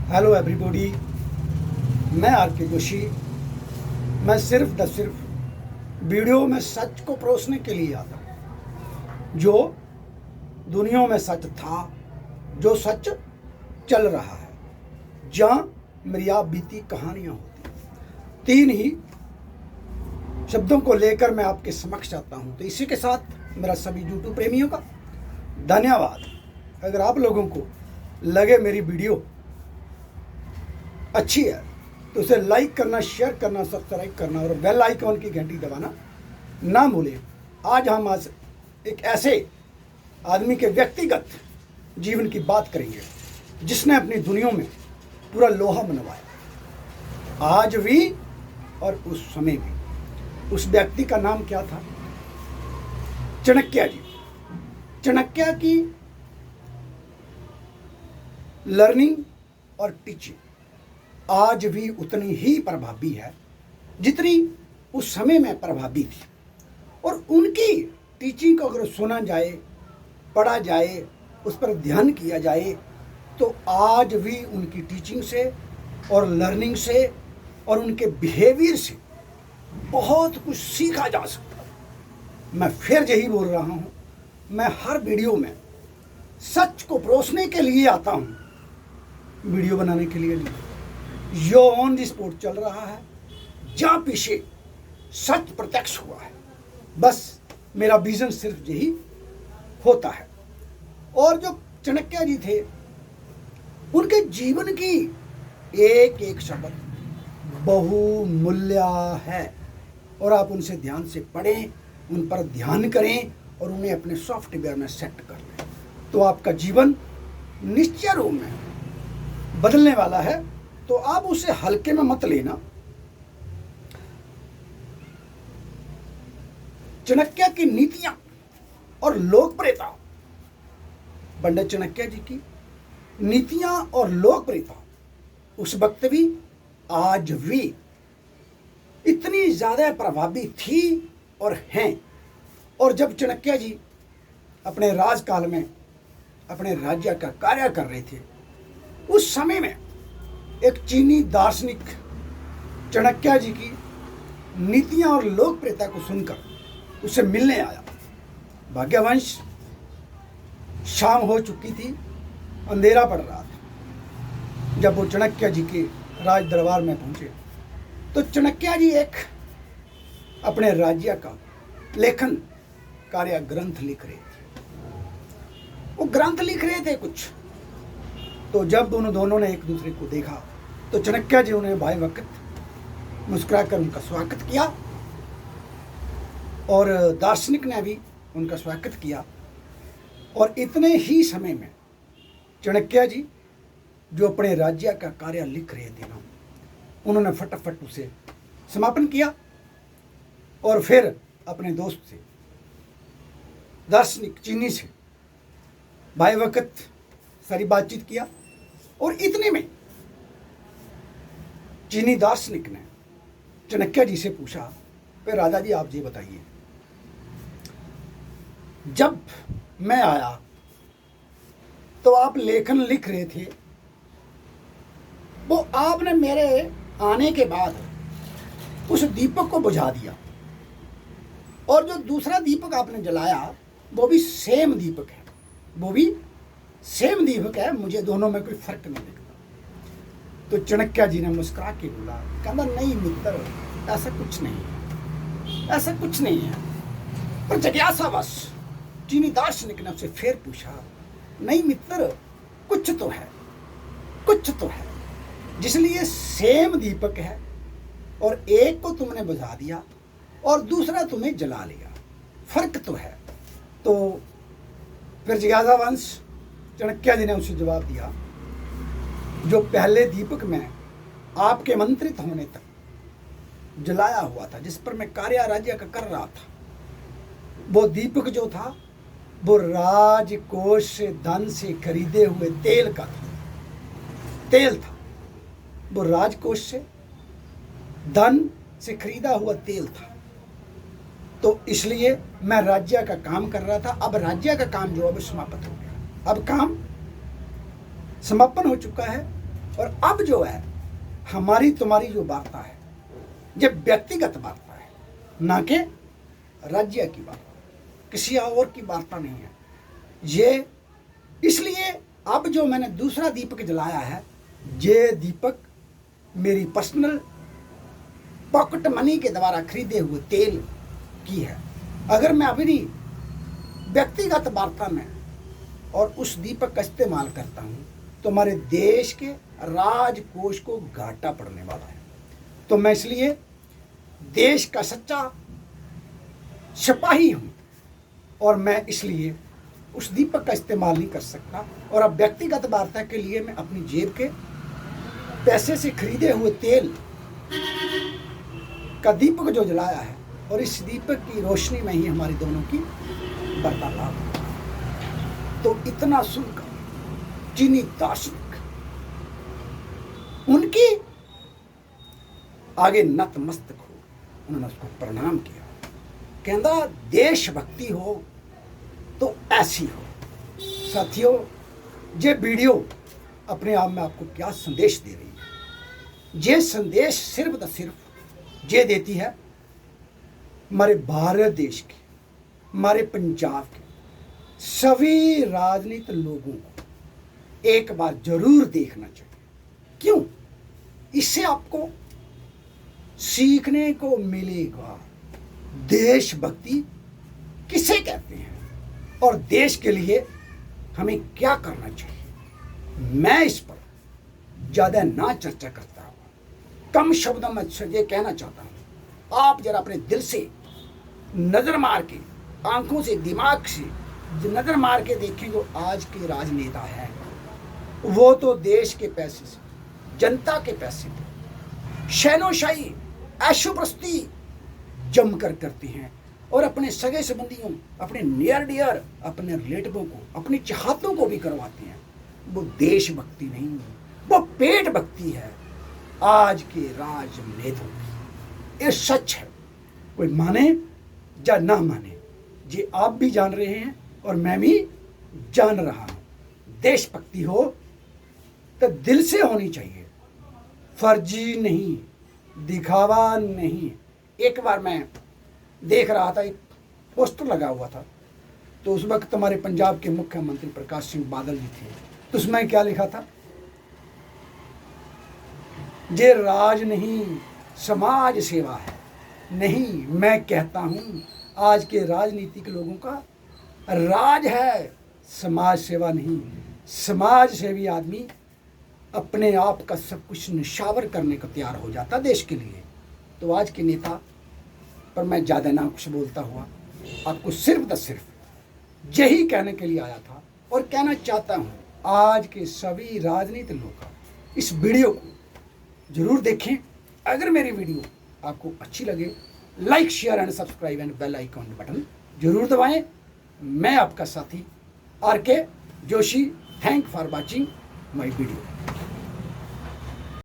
Hello everybody, मैं are के जोशी। मैं सिर्फ वीडियो में सच को परोसने के लिए आता हूँ। जो दुनिया में सच था, जो सच चल रहा है, जहाँ मेरी आप बीती कहानियाँ होती, तीन ही शब्दों को लेकर मैं आपके समक्ष आता हूँ। तो इसी के साथ मेरा सभी यूट्यूब प्रेमियों का धन्यवाद। अगर आप लोगों को लगे मेरी वीडियो अच्छी है तो उसे लाइक करना, शेयर करना, सब्सक्राइब करना और बेल आइकॉन की घंटी दबाना ना भूलें। आज एक ऐसे आदमी के व्यक्तिगत जीवन की बात करेंगे जिसने अपनी दुनिया में पूरा लोहा मनवाया, आज भी और उस समय भी। उस व्यक्ति का नाम क्या था? चाणक्य जी। चाणक्य की लर्निंग और टीचिंग आज भी उतनी ही प्रभावी है जितनी उस समय में प्रभावी थी। और उनकी टीचिंग को अगर सुना जाए, पढ़ा जाए, उस पर ध्यान किया जाए तो आज भी उनकी टीचिंग से और लर्निंग से और उनके बिहेवियर से बहुत कुछ सीखा जा सकता है। मैं फिर यही बोल रहा हूँ, मैं हर वीडियो में सच को परोसने के लिए आता हूँ, वीडियो बनाने के लिए नहीं। जो ऑन द स्पॉट चल रहा है, जहाँ पीछे सच प्रत्यक्ष हुआ है, बस मेरा विजन सिर्फ यही होता है। और जो चाणक्य जी थे, उनके जीवन की एक एक शब्द बहुमूल्य है और आप उनसे ध्यान से पढ़ें, उन पर ध्यान करें और उन्हें अपने सॉफ्टवेयर में सेट कर लें तो आपका जीवन निश्चय रूप में बदलने वाला है। तो आप उसे हल्के में मत लेना। चाणक्य की नीतियां और लोकप्रियता, पंडित चाणक्य जी की नीतियां और लोकप्रियता उस वक्त भी आज भी इतनी ज्यादा प्रभावी थी और हैं। और जब चाणक्य जी अपने राजकाल में अपने राज्य का कार्य कर रहे थे, उस समय में एक चीनी दार्शनिक चाणक्य जी की नीतियां और लोकप्रियता को सुनकर उसे मिलने आया। भाग्यवंश शाम हो चुकी थी, अंधेरा पड़ रहा था। जब वो चाणक्य जी के राज दरबार में पहुंचे तो चाणक्य जी एक अपने राज्य का लेखन कार्य ग्रंथ लिख रहे थे। वो ग्रंथ लिख रहे थे कुछ। तो जब दोनों ने एक दूसरे को देखा तो चाणक्य जी उन्हें भाई वक्त मुस्कुराकर उनका स्वागत किया और दार्शनिक ने भी उनका स्वागत किया। और इतने ही समय में चाणक्य जी जो अपने राज्य का कार्य लिख रहे थे ना, उन्होंने फटाफट उसे समापन किया और फिर अपने दोस्त से, दार्शनिक चीनी से भाई वक्त सारी बातचीत किया। और इतने में चीनी दार्शनिक ने चाणक्य जी से पूछा, फिर राजा जी आप जी बताइए, जब मैं आया तो आप लेखन लिख रहे थे, वो आपने मेरे आने के बाद उस दीपक को बुझा दिया और जो दूसरा दीपक आपने जलाया वो भी सेम दीपक है, वो भी सेम दीपक है, मुझे दोनों में कोई फर्क नहीं दिखता। तो चाणक्य जी ने मुस्कुरा के बोला, कहना नहीं मित्र, ऐसा कुछ नहीं है, ऐसा कुछ नहीं है। पर जिज्ञासावश चीनी दार्शनिक ने उससे फिर पूछा, नहीं मित्र, कुछ तो है, कुछ तो है, जिसलिए सेम दीपक है और एक को तुमने बुझा दिया और दूसरा तुम्हें जला लिया, फर्क तो है। तो फिर जिज्ञासावश चाणक्य जी ने उसे जवाब दिया, जो पहले दीपक में आपके मंत्रित होने तक जलाया हुआ था, जिस पर मैं कार्य राज्य का कर रहा था, वो दीपक जो था वो राजकोष से धन से खरीदे हुए तेल का था, तेल था, वो राजकोष से धन से खरीदा हुआ तेल था। तो इसलिए मैं राज्य का काम कर रहा था। अब राज्य का काम जो अब समाप्त हो गया, अब काम समापन हो चुका है और अब जो है हमारी तुम्हारी जो वार्ता है ये व्यक्तिगत वार्ता है, ना कि राज्य की वार्ता, किसी और की वार्ता नहीं है ये। इसलिए अब जो मैंने दूसरा दीपक जलाया है ये दीपक मेरी पर्सनल पॉकेट मनी के द्वारा खरीदे हुए तेल की है। अगर मैं अपनी व्यक्तिगत वार्ता में और उस दीपक का इस्तेमाल करता हूँ तो हमारे देश के राजकोष को घाटा पड़ने वाला है। तो मैं इसलिए देश का सच्चा सिपाही हूँ और मैं इसलिए उस दीपक का इस्तेमाल नहीं कर सकता। और अब व्यक्तिगत वार्ता के लिए मैं अपनी जेब के पैसे से खरीदे हुए तेल का दीपक जो जलाया है और इस दीपक की रोशनी में ही हमारी दोनों की वार्तालाप। तो इतना सुनकर चीनी दार्शनिक उनकी आगे नतमस्तक हो, उन्होंने उसको प्रणाम किया। कहता देशभक्ति हो तो ऐसी हो। साथियों, ये वीडियो अपने आप में आपको क्या संदेश दे रही है? ये संदेश सिर्फ ये देती है हमारे भारत देश के, हमारे पंजाब के सभी राजनीतिक लोगों को एक बार जरूर देखना चाहिए। क्यों? इससे आपको सीखने को मिलेगा देशभक्ति किसे कहते हैं और देश के लिए हमें क्या करना चाहिए। मैं इस पर ज़्यादा ना चर्चा करता हूँ, कम शब्दों में ये कहना चाहता हूँ, आप जरा अपने दिल से नज़र मार के, आंखों से, दिमाग से नज़र मार के देखें। जो आज के राजनेता हैं वो तो देश के पैसे से, जनता के पैसे पे शैनोशाही ऐशोप्रस्ती जमकर करते हैं और अपने सगे संबंधियों, अपने नियर डियर, अपने रिलेटिवों को, अपने चाहतों को भी करवाते हैं। वो देशभक्ति नहीं, वो पेट भक्ति है आज के राजनेताओं की। ये सच है, कोई माने या ना माने, ये आप भी जान रहे हैं और मैं भी जान रहा हूं। देशभक्ति हो तो दिल से होनी चाहिए, फर्जी नहीं, दिखावा नहीं। एक बार मैं देख रहा था, एक पोस्टर लगा हुआ था, तो उस वक्त हमारे पंजाब के मुख्यमंत्री प्रकाश सिंह बादल जी थे। तो उसमें क्या लिखा था? ये राज नहीं समाज सेवा है। नहीं, मैं कहता हूं आज के राजनीतिक लोगों का राज है समाज सेवा नहीं। समाज सेवी आदमी अपने आप का सब कुछ निछावर करने को तैयार हो जाता देश के लिए। तो आज के नेता पर मैं ज़्यादा ना कुछ बोलता हुआ आपको सिर्फ यही कहने के लिए आया था और कहना चाहता हूँ, आज के सभी राजनीतिक लोग इस वीडियो को जरूर देखें। अगर मेरी वीडियो आपको अच्छी लगे, like, share and subscribe and bell icon button जरूर दबाएं। मैं आपका साथी RK Joshi, thank for watching my video.